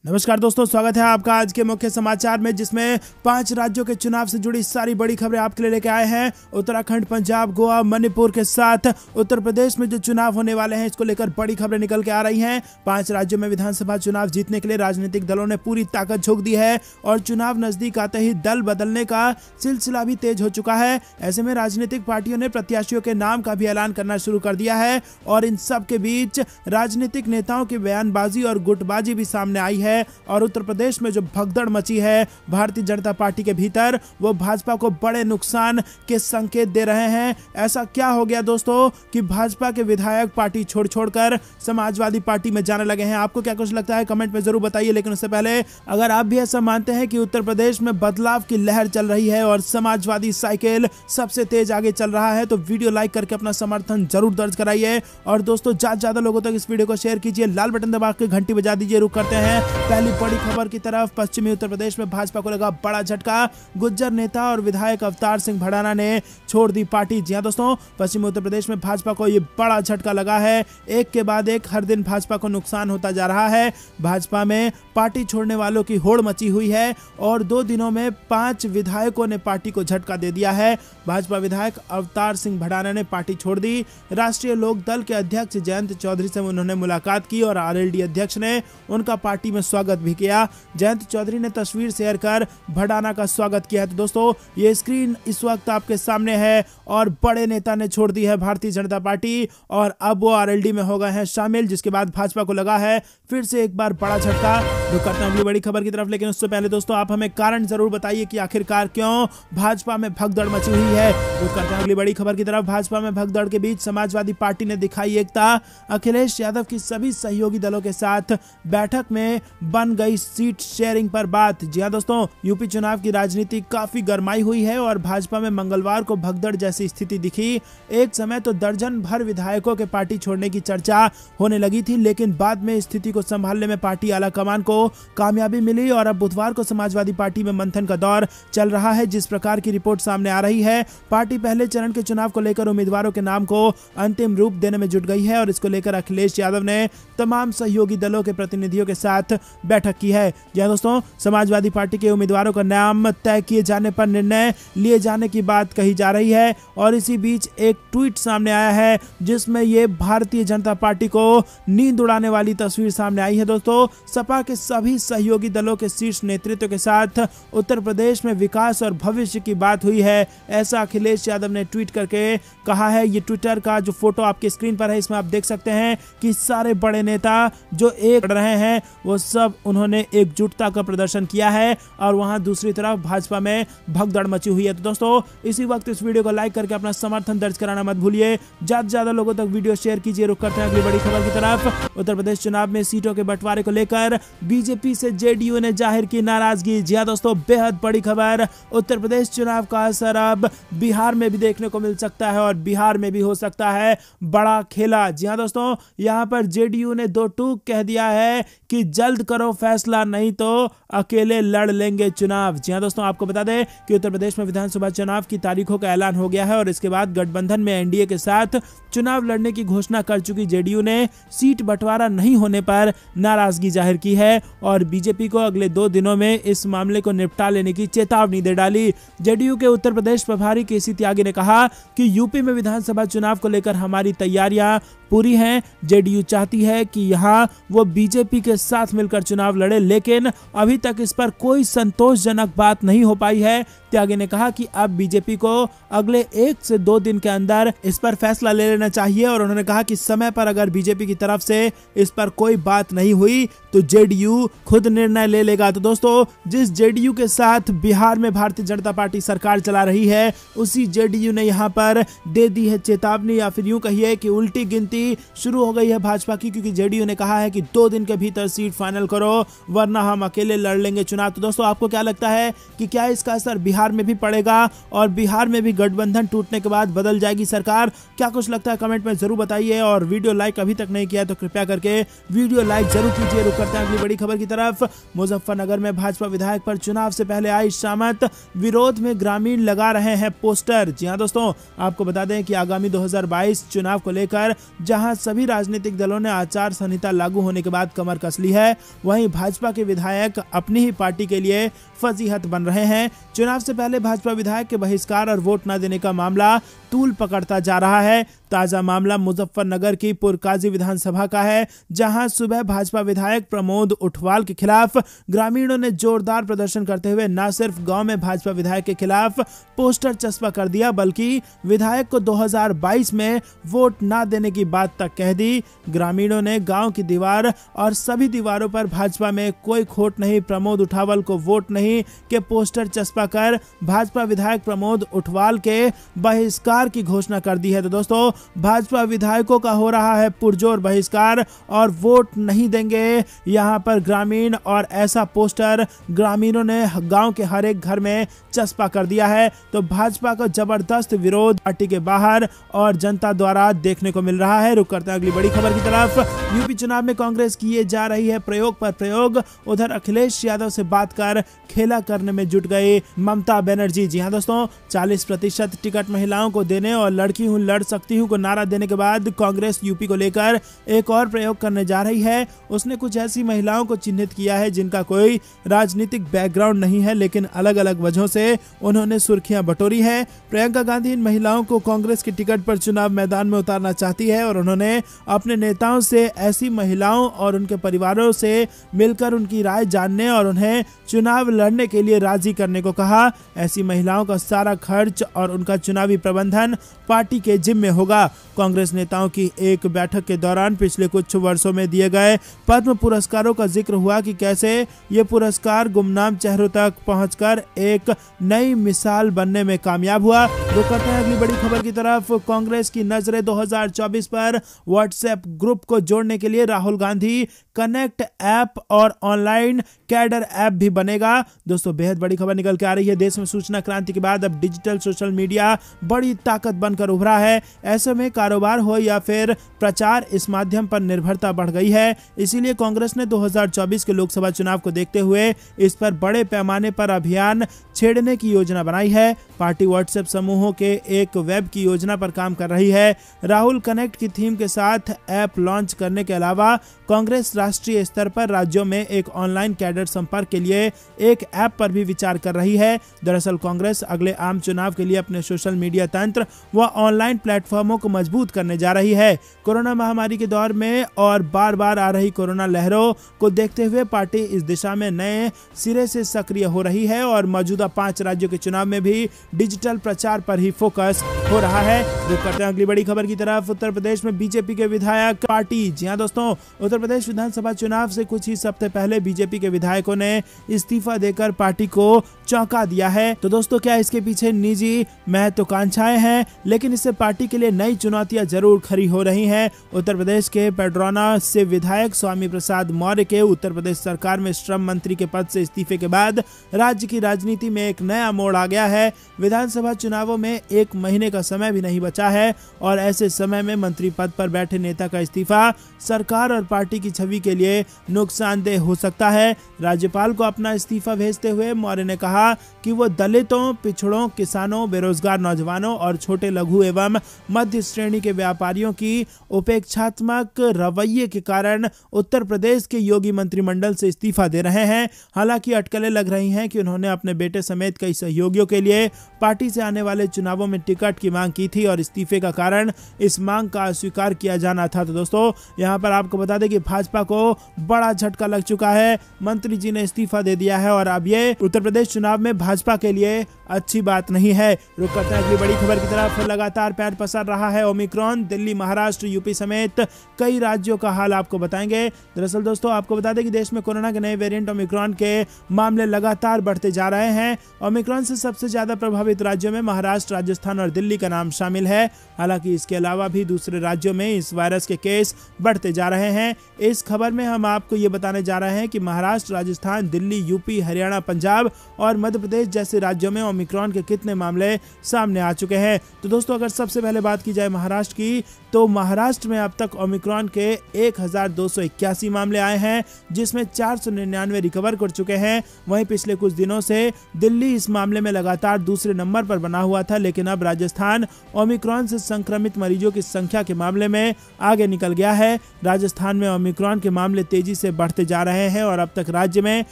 नमस्कार दोस्तों, स्वागत है आपका आज के मुख्य समाचार में, जिसमें 5 राज्यों के चुनाव से जुड़ी सारी बड़ी खबरें आपके लिए लेके आए हैं। उत्तराखंड, पंजाब, गोवा, मणिपुर के साथ उत्तर प्रदेश में जो चुनाव होने वाले हैं, इसको लेकर बड़ी खबरें निकल के आ रही हैं। 5 राज्यों में विधानसभा चुनाव जीतने के लिए राजनीतिक दलों ने पूरी ताकत झोंक दी है और चुनाव नजदीक आते ही दल बदलने का सिलसिला भी तेज हो चुका है। ऐसे में राजनीतिक पार्टियों ने प्रत्याशियों के नाम का भी ऐलान करना शुरू कर दिया है और इन सब के बीच राजनीतिक नेताओं की बयानबाजी और गुटबाजी भी सामने आई है। और उत्तर प्रदेश में जो भगदड़ मची है भारतीय जनता पार्टी के भीतर, वो भाजपा को बड़े नुकसान के संकेत दे रहे हैं। ऐसा क्या हो गया दोस्तों कि भाजपा के विधायक पार्टी छोड़कर समाजवादी पार्टी में जाने लगे हैं? आपको क्या कुछ लगता है कमेंट में जरूर बताइए। लेकिन उससे पहले, अगर आप भी ऐसा मानते हैं कि उत्तर प्रदेश में बदलाव की लहर चल रही है और समाजवादी साइकिल सबसे तेज आगे चल रहा है, तो वीडियो लाइक करके अपना समर्थन जरूर दर्ज कराइए। और दोस्तों, ज्यादा लोगों तक इस वीडियो को शेयर कीजिए, लाल बटन दबा के घंटी बजा दीजिए। रुक करते हैं पहली बड़ी खबर की तरफ। पश्चिमी उत्तर प्रदेश में भाजपा को लगा बड़ा झटका। गुज्जर नेता और विधायक अवतार सिंह भड़ाना ने छोड़ दी पार्टी। जी हां दोस्तों, पश्चिमी उत्तर प्रदेश में भाजपा को यह बड़ा झटका लगा है। एक के बाद एक हर दिन भाजपा को नुकसान होता जा रहा है। भाजपा में पार्टी छोड़ने वालों की होड़ मची हुई है और 2 दिनों में 5 विधायकों ने पार्टी को झटका दे दिया है। भाजपा विधायक अवतार सिंह भड़ाना ने पार्टी छोड़ दी। राष्ट्रीय लोक दल के अध्यक्ष जयंत चौधरी से उन्होंने मुलाकात की और आरएलडी अध्यक्ष ने उनका पार्टी में स्वागत भी किया। जयंत चौधरी ने तस्वीर शेयर कर भड़ाना का स्वागत किया है। तो दोस्तों, ये स्क्रीन इस वक्त आपके सामने है और बड़े नेता ने छोड़ दी है भारतीय जनता पार्टी और अब वो आरएलडी में हो गए हैं शामिल, जिसके बाद भाजपा को लगा है फिर से एक बार बड़ा झटका। रुक करते हैं अगली बड़ी खबर की तरफ, लेकिन उससे पहले दोस्तों, आप हमें कारण जरूर बताइए कि आखिरकार क्यों भाजपा में भगदड़ मची हुई है। रुक करते हैं अगली बड़ी खबर की तरफ। भाजपा में भगदड़ के बीच समाजवादी पार्टी ने दिखाई एकता। अखिलेश यादव की सभी सहयोगी दलों के साथ बैठक में बन गई सीट शेयरिंग पर बात। जी हां दोस्तों, यूपी चुनाव की राजनीति काफी गरमाई हुई है और भाजपा में मंगलवार को भगदड़ जैसी स्थिति दिखी। एक समय तो दर्जन भर विधायकों के पार्टी छोड़ने की चर्चा होने लगी थी, लेकिन बाद में स्थिति को संभालने में पार्टी आलाकमान को कामयाबी मिली और अब बुधवार को समाजवादी पार्टी में मंथन का दौर चल रहा है। जिस प्रकार की रिपोर्ट सामने आ रही है, पार्टी पहले चरण के चुनाव को लेकर उम्मीदवारों के नाम को अंतिम रूप देने में जुट गई है और इसको लेकर अखिलेश यादव ने तमाम सहयोगी दलों के प्रतिनिधियों के साथ बैठक की है। जी दोस्तों, समाजवादी पार्टी के उम्मीदवारों का नाम तय किए जाने पर निर्णय लिए जाने की बात कही जा रही है और इसी बीच एक ट्वीट सामने आया है जिसमें ये भारतीय जनता पार्टी को नींद उड़ाने वाली तस्वीर सामने आई है। दोस्तों, सपा के सभी सहयोगी दलों के शीर्ष नेतृत्व के साथ उत्तर प्रदेश में विकास और भविष्य की बात हुई है, ऐसा अखिलेश यादव ने ट्वीट करके कहा है। ये ट्विटर का जो फोटो आपके स्क्रीन पर है, इसमें आप देख सकते हैं कि सारे बड़े नेता जो एक रहे हैं, वो सब उन्होंने एकजुटता का प्रदर्शन किया है और वहां दूसरी तरफ भाजपा में भगदड़ मची हुई है। तो दोस्तों, इसी वक्त इस वीडियो को लाइक करके अपना समर्थन दर्ज कराना मत भूलिए। ज्यादा लोगों तक वीडियो शेयर कीजिए। रुक करते हैं अगली बड़ी खबर की तरफ। उत्तर प्रदेश चुनाव में सीटों के बंटवारे को लेकर बीजेपी से जेडीयू ने जाहिर की नाराजगी। जी हां दोस्तों, बेहद बड़ी खबर। उत्तर प्रदेश चुनाव का असर अब बिहार में भी देखने को मिल सकता है और बिहार में भी हो सकता है बड़ा खेला। जी हां दोस्तों, यहां पर जेडीयू ने 2 टूक कह दिया है कि जल्द करो फैसला, नहीं तो अकेले लड़ लेंगे चुनाव। जी हां दोस्तों, आपको बता दें कि उत्तर प्रदेश में विधानसभा चुनाव की तारीखों का ऐलान हो गया है और इसके बाद गठबंधन में एनडीए के साथ चुनाव लड़ने की घोषणा कर चुकी जेडीयू ने सीट बंटवारा नहीं होने पर नाराजगी जाहिर की है और बीजेपी को अगले 2 दिनों में इस मामले को निपटा लेने की चेतावनी दे डाली। जेडीयू के उत्तर प्रदेश प्रभारी केसी त्यागी ने कहा कि यूपी में विधानसभा चुनाव को लेकर हमारी तैयारियां पूरी हैं। जेडीयू चाहती है कि यहां वो बीजेपी के साथ मिलकर चुनाव लड़े, लेकिन अभी तक इस पर कोई संतोषजनक बात नहीं हो पाई है। त्यागी ने कहा कि अब बीजेपी को अगले 1 से 2 दिन के अंदर इस पर फैसला ले लेना चाहिए और उन्होंने कहा कि समय पर अगर बीजेपी की तरफ से इस पर कोई बात नहीं हुई तो जेडीयू खुद निर्णय ले लेगा। तो दोस्तों, जिस जेडीयू के साथ बिहार में भारतीय जनता पार्टी सरकार चला रही है, उसी जेडीयू ने यहां पर दे दी है चेतावनी, या फिर यूं कहिए कि उल्टी गिनती शुरू हो गई है भाजपा की, क्योंकि जेडीयू ने कहा है कि 2 दिन के भीतर सीट फाइनल करो वरना हम अकेले लड़ लेंगे चुनाव। तो दोस्तों, आपको क्या लगता है कि क्या इसका असर बिहार बिहार में भी पड़ेगा और बिहार में भी गठबंधन टूटने के बाद बदल जाएगी सरकार? क्या कुछ लगता है कमेंट में जरूर बताइए, और वीडियो लाइक अभी तक नहीं किया तो कृपया करके वीडियो लाइक जरूर कीजिए। रुक करते हैं अगली बड़ी खबर की तरफ। मुजफ्फरनगर में भाजपा विधायक पर चुनाव से पहले आई शामत, विरोध में ग्रामीण लगा रहे हैं पोस्टर। जी हां दोस्तों, आपको बता दें कि आगामी 2022 चुनाव को लेकर जहां सभी राजनीतिक दलों ने आचार संहिता लागू होने के बाद कमर कस ली है, वहीं भाजपा के विधायक अपनी ही पार्टी के लिए फजीहत बन रहे हैं। चुनाव से पहले भाजपा विधायक के बहिष्कार और वोट न देने का मामला तूल पकड़ता जा रहा है। ताजा मामला मुजफ्फरनगर की पुरकाजी विधानसभा का है, जहां सुबह भाजपा विधायक प्रमोद उठवाल के खिलाफ ग्रामीणों ने जोरदार प्रदर्शन करते हुए न सिर्फ गांव में भाजपा विधायक के खिलाफ पोस्टर चस्पा कर दिया, बल्कि विधायक को 2022 में वोट न देने की बात तक कह दी। ग्रामीणों ने गांव की दीवार और सभी दीवारों पर भाजपा में कोई खोट नहीं, प्रमोद उठावल को वोट नहीं के पोस्टर चस्पा कर भाजपा विधायक प्रमोद उठवाल के बहिष्कार की घोषणा कर दी है। तो दोस्तों, भाजपा विधायकों का हो रहा है पुरजोर बहिष्कार और वोट नहीं देंगे यहां पर ग्रामीण, और ऐसा पोस्टर ग्रामीणों ने गांव के हर एक घर में चस्पा कर दिया है। तो भाजपा का जबरदस्त विरोध पार्टी के बाहर और जनता द्वारा देखने को मिल रहा है। रुक करते हैं अगली बड़ी खबर की तरफ। यूपी चुनाव में कांग्रेस किए जा रही है प्रयोग पर प्रयोग, उधर अखिलेश यादव से बात कर खेला करने में जुट गई ममता बनर्जी। जी हां दोस्तों, 40% टिकट महिलाओं को देने और लड़की हूं लड़ सकती हूं को नारा देने के बाद कांग्रेस यूपी को लेकर एक और प्रयोग करने जा रही है। उसने कुछ ऐसी महिलाओं को चिन्हित किया है जिनका कोई राजनीतिक बैकग्राउंड नहीं है, लेकिन अलग अलग वजहों से उन्होंने सुर्खियां बटोरी है। प्रियंका गांधी इन महिलाओं को कांग्रेस के टिकट पर चुनाव मैदान में उतारना चाहती है और उन्होंने अपने नेताओं से ऐसी महिलाओं और उनके परिवारों से मिलकर उनकी राय जानने और उन्हें चुनाव लड़ने के लिए राजी करने को कहा। ऐसी महिलाओं का सारा खर्च और उनका चुनावी प्रबंधन पार्टी के जिम्मे होगा। कांग्रेस नेताओं की एक बैठक के दौरान पिछले कुछ वर्षों में दिए गए पद्म पुरस्कारों का जिक्र हुआ कि कैसे ये पुरस्कार गुमनाम चेहरों तक पहुंचकर एक नई मिसाल बनने में कामयाब हुआ। रुक करते हैं अगली बड़ी खबर की तरफ। कांग्रेस की नजरें 2024 पर व्हाट्सएप ग्रुप को जोड़ने के लिए राहुल गांधी कनेक्ट ऐप और ऑनलाइन कैडर ऐप भी बनेगा। दोस्तों, बेहद बड़ी खबर निकल के आ रही है। देश में सूचना क्रांति के बाद अब डिजिटल सोशल मीडिया बड़ी ताकत बनकर उभरा है। ऐसे में कारोबार हो या फिर प्रचार, इस माध्यम पर निर्भरता बढ़ गई है। इसीलिए कांग्रेस ने 2024 के लोकसभा चुनाव को देखते हुए इस पर बड़े पैमाने पर अभियान छेड़ने की योजना बनाई है। पार्टी व्हाट्सएप समूहों के एक वेब की योजना पर काम कर रही है। राहुल कनेक्ट की थीम के साथ ऐप लॉन्च करने के अलावा कांग्रेस राष्ट्रीय स्तर पर राज्यों में एक ऑनलाइन कैडर संपर्क के लिए एक ऐप पर भी विचार कर रही है। दरअसल कांग्रेस अगले आम चुनाव के लिए अपने सोशल मीडिया तंत्र व ऑनलाइन प्लेटफॉर्मों को मजबूत करने जा रही है। कोरोना महामारी के दौर में और बार बार आ रही कोरोना लहरों को देखते हुए पार्टी इस दिशा में नए सिरे से सक्रिय हो रही है और मौजूदा 5 राज्यों के चुनाव में भी डिजिटल प्रचार पर ही फोकस हो रहा है। रुक करते हैं अगली बड़ी खबर की तरफ। उत्तर प्रदेश में बीजेपी के विधायक पार्टी। जी हां दोस्तों, उत्तर प्रदेश विधानसभा चुनाव से कुछ ही हफ्ते पहले बीजेपी के विधायकों ने इस्तीफा देकर पार्टी को चौंका दिया है। तो दोस्तों, क्या इसके पीछे निजी महत्वाकांक्षाएं हैं? लेकिन इससे पार्टी के लिए नई चुनौतियां जरूर खड़ी हो रही हैं। उत्तर प्रदेश के पेड्रोना से विधायक स्वामी प्रसाद मौर्य के उत्तर प्रदेश सरकार में श्रम मंत्री के पद से इस्तीफे के बाद राज्य की राजनीति में एक नया मोड़ आ गया है। विधानसभा चुनावों में 1 महीने का समय भी नहीं बचा है और ऐसे समय में मंत्री पद पर बैठे नेता का इस्तीफा सरकार और पार्टी की छवि के लिए नुकसानदेह हो सकता है। राज्यपाल को अपना इस्तीफा भेजते हुए मौर्य ने कहा कि वो दलितों, पिछड़ों, किसानों, बेरोजगार नौजवानों और छोटे लघु एवं मध्य श्रेणी के व्यापारियों की उपेक्षात्मक रवैये के कारण उत्तर प्रदेश के योगी मंत्रिमंडल से इस्तीफा दे रहे हैं। हालांकि अटकलें लग रही हैं कि उन्होंने अपने बेटे समेत कई सहयोगियों के लिए पार्टी से आने वाले चुनावों में टिकट की मांग की थी और इस्तीफे का कारण इस मांग का अस्वीकार किया जाना था। तो दोस्तों, यहां पर आपको बता दें कि भाजपा को बड़ा झटका लग चुका है। मंत्री जी ने इस्तीफा दे दिया है और अब ये उत्तर प्रदेश चुनाव में भाजपा के लिए अच्छी बात नहीं है। रुक करते हैं अगली बड़ी खबर की तरफ। लगातार पैर पसार रहा है ओमिक्रॉन। दिल्ली, महाराष्ट्र, यूपी समेत कई राज्यों का हाल आपको बताएंगे। दरअसल दोस्तों, आपको बता दें कि देश में कोरोना के नए वेरिएंट ओमिक्रॉन के मामले लगातार बढ़ते जा रहे हैं। ओमिक्रॉन से सबसे ज्यादा प्रभावित राज्यों में महाराष्ट्र, राजस्थान और दिल्ली का नाम शामिल है। हालांकि इसके अलावा भी दूसरे राज्यों में इस वायरस के केस बढ़ते जा रहे हैं। इस खबर में हम आपको ये बताने जा रहे हैं कि महाराष्ट्र, राजस्थान, दिल्ली, यूपी, हरियाणा, पंजाब और मध्य प्रदेश जैसे राज्यों में ओमिक्रॉन के कितने मामले सामने आ चुके हैं। तो दोस्तों, अगर सबसे पहले बात की जाए महाराष्ट्र की, तो महाराष्ट्र में अब तक ओमिक्रॉन के 1281 मामले आए हैं, जिसमें 499 रिकवर कर चुके हैं। वहीं पिछले कुछ दिनों से दिल्ली इस मामले में लगातार दूसरे नंबर पर बना हुआ था, लेकिन अब राजस्थान ओमिक्रॉन से संक्रमित मरीजों की संख्या के मामले में आगे निकल गया है। राजस्थान में ओमिक्रॉन के मामले तेजी से बढ़ते जा रहे हैं और अब तक राज्य में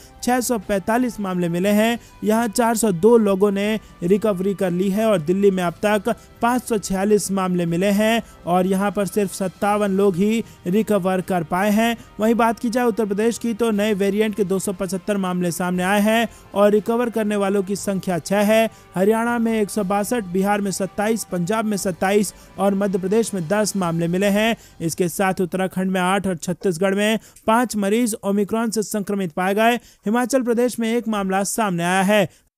645 मामले मिले हैं। यहां 402 लोगों ने रिकवरी कर ली है और दिल्ली में अब तक 546 मामले मिले हैं और यहां पर सिर्फ 57 लोग ही रिकवर कर पाए हैं। वहीं बात की जाए उत्तर प्रदेश की, तो नए वेरिएंट के 275 मामले सामने आए हैं और रिकवर करने वालों की संख्या 6 है। हरियाणा में 162, बिहार में 27, पंजाब में 27 और मध्य प्रदेश में 10 मामले मिले हैं। इसके साथ उत्तराखंड में 8 और छत्तीसगढ़ में 5 मरीज ओमिक्रॉन से संक्रमित पाए गए। हिमाचल प्रदेश में 1 मामला सामने आया है।